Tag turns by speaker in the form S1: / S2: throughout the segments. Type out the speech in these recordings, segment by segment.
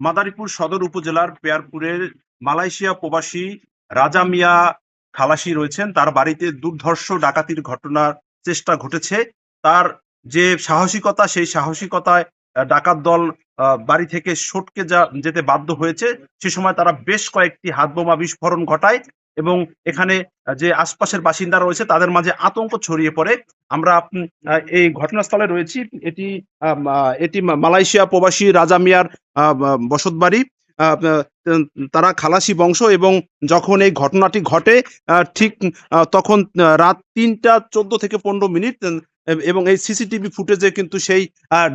S1: মাদারীপুর সদর উপজেলার পেয়ারপুরের মালয়েশিয়া প্রবাসী রাজা মিয়া খালাসি রয়েছেন। তার বাড়িতে দুর্ধর্ষ ডাকাতির ঘটনার চেষ্টা ঘটেছে। তার যে সাহসিকতা, সেই সাহসিকতায় ডাকাত দল বাড়ি থেকে সটকে যেতে বাধ্য হয়েছে। সে সময় তারা বেশ কয়েকটি হাতবোমা বিস্ফোরণ ঘটায় এবং এখানে যে আশপাশের বাসিন্দা রয়েছে তাদের মাঝে আতঙ্ক ছড়িয়ে পড়ে। আমরা এই ঘটনাস্থলে রয়েছি। এটি এটি মালয়েশিয়া প্রবাসী রাজা মিয়ার বসতবাড়ি। আহ, তারা খালাসি বংশ এবং যখন এই ঘটনাটি ঘটে ঠিক তখন রাত ৩টা ১৪ থেকে ১৫ মিনিট এবং এই সিসিটিভি ফুটেজে কিন্তু সেই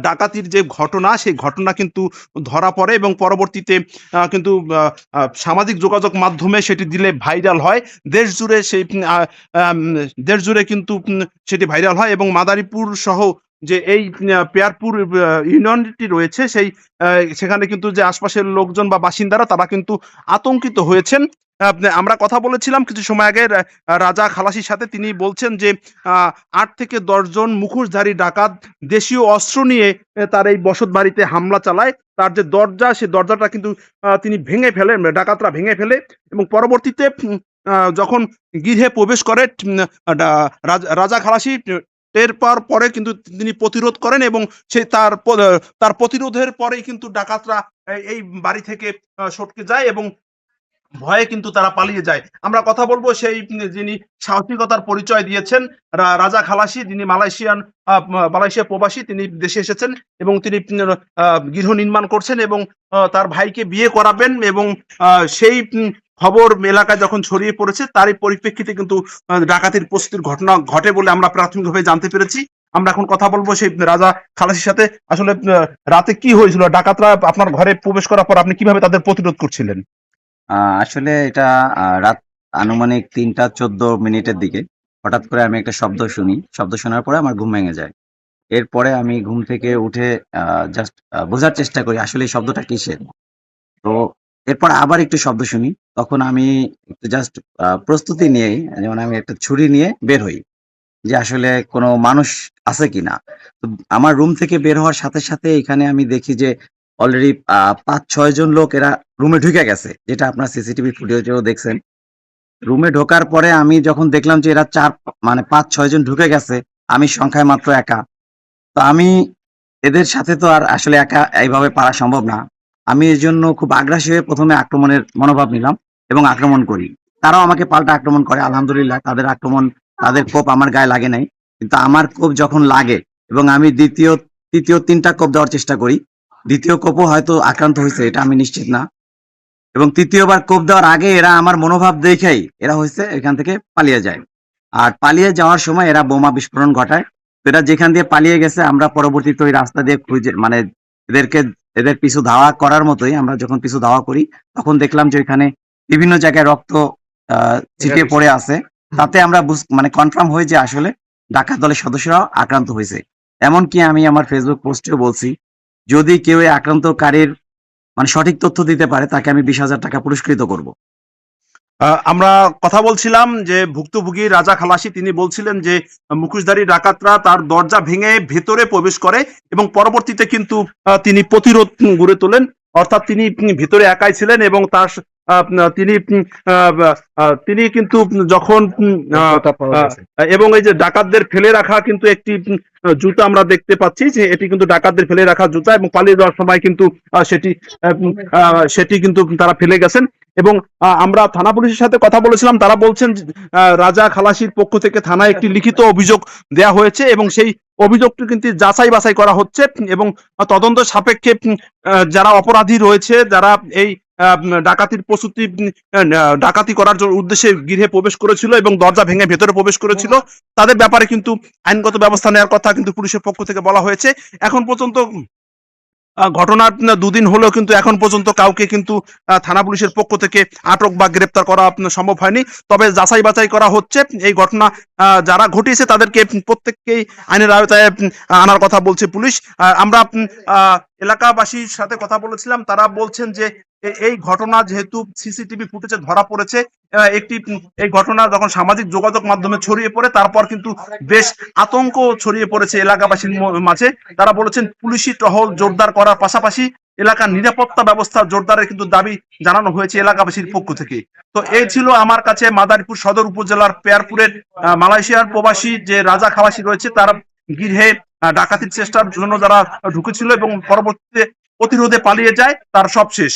S1: ডাকাতির যে ঘটনা, সেই ঘটনা কিন্তু ধরা পড়ে এবং পরবর্তীতে কিন্তু সামাজিক যোগাযোগ মাধ্যমে সেটি দিলে ভাইরাল হয়। দেশ জুড়ে সেই দেশ জুড়ে কিন্তু সেটি ভাইরাল হয় এবং মাদারীপুর সহ যে এই পেয়ারপুর ইউনিয়নটি রয়েছে সেখানে কিন্তু যে আশপাশের লোকজন বা বাসিন্দারা তারা কিন্তু আতঙ্কিত হয়েছেন। আমরা কথা বলেছিলাম কিছু সময় আগে রাজা খালাসির সাথে। তিনি বলছেন যে ৮ থেকে ১০ জন মুখোশধারী ডাকাত দেশীয় অস্ত্র নিয়ে তার এই বসত বাড়িতে হামলা চালায়। তার যে দরজা, সেই দরজাটা কিন্তু তিনি ভেঙে ফেলে, ডাকাতরা ভেঙে ফেলে এবং পরবর্তীতে যখন গৃহে প্রবেশ করে রাজা খালাসি টের পাওয়ার পরে কিন্তু তিনি প্রতিরোধ করেন এবং সেই তার প্রতিরোধের পরেই কিন্তু ডাকাতরা এই বাড়ি থেকে সটকে যায় এবং ভয়ে কিন্তু তারা পালিয়ে যায়। আমরা কথা বলবো সেই যিনি সাহসিকতার পরিচয় দিয়েছেন, রাজা খালাসি, যিনি মালয়েশিয়া প্রবাসী। তিনি দেশে এসেছেন এবং তিনি গৃহ নির্মাণ করছেন এবং তার ভাইকে বিয়ে করাবেন এবং সেই খবর এলাকায় যখন ছড়িয়ে পড়েছে তারই পরিপ্রেক্ষিতে কিন্তু ডাকাতির প্রস্তুতির ঘটনা ঘটে বলে আমরা প্রাথমিকভাবে জানতে পেরেছি। আমরা এখন কথা বলবো সেই রাজা খালাসির সাথে। আসলে রাতে কি হয়েছিল? ডাকাতরা আপনার ঘরে প্রবেশ করার পর আপনি কিভাবে তাদের প্রতিরোধ করছিলেন?
S2: আসলে এটা রাত আনুমানিক ৩টা ১৪ মিনিটের দিকে হঠাৎ করে আমি একটা শব্দ শুনি। শব্দ শোনার পরে আমার ঘুম ভেঙে যায়। এরপরে আমি ঘুম থেকে উঠে জাস্ট বোঝার চেষ্টা করি আসলে এই শব্দটা কিসের? তো এরপর আবার একটু শব্দ শুনি। তখন আমি একটু জাস্ট প্রস্তুতি নিয়েই, যেমন আমি একটা ছুরি নিয়ে বের হই যে আসলে কোনো মানুষ আছে কিনা। তো আমার রুম থেকে বের হওয়ার সাথে, সাথে এখানে আমি দেখি যে অলরেডি ৫-৬ জন লোক এরা রুমে ঢুকে গেছে। যেটা আপনার সিসিটিভি ফুটেজেও দেখছেন। রুমে ঢোকার পরে আমি যখন দেখলাম যে এরা ৫-৬ জন ঢুকে গেছে, আমি সংখ্যায় মাত্র একা। তো আমি এদের সাথে তো আর আসলে একা এইভাবে পারা সম্ভব না। আমি এজন্য খুব আগ্রাসী হয়ে ১ম এ আক্রমণের মনোভাব নিলাম এবং আক্রমণ করি। তারাও আমাকে পাল্টা আক্রমণ করে। আলহামদুলিল্লাহ তাদের কোপ আমার গায়ে লাগে নাই। কিন্তু আমার কোপ যখন লাগে এবং আমি ৩য় ৩টা কোপ দেওয়ার চেষ্টা করি। ২য় কোপও হয়তো আক্রান্ত হইছে, এটা আমি নিশ্চিত না। এবং ৩য় বার কোপ দেওয়ার আগে এরা আমার মনোভাব দেখেই এরা এখান থেকে পালিয়ে যায়। আর পালিয়ে যাওয়ার সময় এরা বোমা বিস্ফোরণ ঘটায়। তো এরা যেখান দিয়ে পালিয়ে গেছে আমরা পরবর্তীতে ওই রাস্তা দিয়ে খুঁজে, মানে এদের পিছু ধাওয়া করার মতোই আমরা যখন পিছু ধাওয়া করি তখন দেখলাম যে ওইখানে বিভিন্ন জায়গায় রক্ত ছিটিয়ে পড়ে আছে। তাতে আমরা মানে কনফার্ম হই যে আসলে ডাকাত দলের সদস্যরা আক্রান্ত হয়েছে। এমনকি আমি আমার ফেসবুক পোস্টেও বলছি, যদি কেউ এই আক্রান্তকারীর মানে সঠিক তথ্য দিতে পারে তাকে আমি ২০,০০০ টাকা পুরস্কৃত করব।
S1: আমরা কথা বলছিলাম যে ভুক্তভোগী রাজা খালাসি। তিনি বলছিলেন যে মুখোশধারী ডাকাতরা তার দরজা ভেঙে ভেতরে প্রবেশ করে এবং পরবর্তীতে কিন্তু তিনি প্রতিরোধ গড়ে তোলেন। অর্থাৎ তিনি ভিতরে একাই ছিলেন এবং তার তিনি তিনি কিন্তু যখন এবং এই যে ডাকাতদের ফেলে রাখা কিন্তু একটি জুতা আমরা দেখতে পাচ্ছি যে এটি কিন্তু ডাকাতদের ফেলে রাখা জুতা এবং পালিয়ে যাওয়ার সময় কিন্তু সেটি কিন্তু তারা ফেলে গেছেন। এবং আমরা থানা পুলিশের সাথে কথা বলেছিলাম। তারা বলছেন রাজা খালাসির পক্ষ থেকে থানায় একটি লিখিত অভিযোগ দেয়া হয়েছে এবং সেই অভিযোগটি কিন্তু যাচাই বাছাই করা হচ্ছে এবং তদন্ত সাপেক্ষে যারা অপরাধী রয়েছে, যারা এই ডাকাতির প্রস্তুতি ডাকাতি করার উদ্দেশ্যে গৃহে প্রবেশ করেছিল এবং দরজা ভেঙে ভেতরে প্রবেশ করেছিল, তাদের ব্যাপারে কিন্তু আইনগত ব্যবস্থা নেওয়ার কথা কিন্তু পুলিশের পক্ষ থেকে বলা হয়েছে। এখন পর্যন্ত ঘটনার ২ দিন হলেও কিন্তু এখন পর্যন্ত কাউকে কিন্তু থানা পুলিশের পক্ষ থেকে আটক বা গ্রেপ্তার করা সম্ভব হয়নি। তবে যাচাই বাছাই করা হচ্ছে। এই ঘটনা যারা ঘটিয়েছে তাদেরকে প্রত্যেককেই আইনের আওতায় আনার কথা বলছে পুলিশ। আমরা এলাকাবাসীর সাথে কথা বলেছিলাম। তারা বলছেন যে এই ঘটনা যেহেতু সিসিটিভি ফুটেজে ধরা পড়েছে, এই ঘটনা যখন সামাজিক যোগাযোগ মাধ্যমে ছড়িয়ে পড়ে তারপর কিন্তু বেশ আতঙ্ক ছড়িয়ে পড়েছে এলাকাবাসীর মাঝে। তারা বলেছেন পুলিশি টহল জোরদার করার পাশাপাশি এলাকার নিরাপত্তা ব্যবস্থা জোরদারের কিন্তু দাবি জানানো হয়েছে এলাকাবাসীর পক্ষ থেকে। তো এই ছিল আমার কাছে মাদারীপুর সদর উপজেলার পেয়ারপুরের মালয়েশিয়ার প্রবাসী যে রাজা খালাসি রয়েছে তার গৃহে ডাকাতির চেষ্টার জন্য যারা ঢুকেছিল এবং পরবর্তীতে প্রতিরোধে পালিয়ে যায় তার সব শেষ।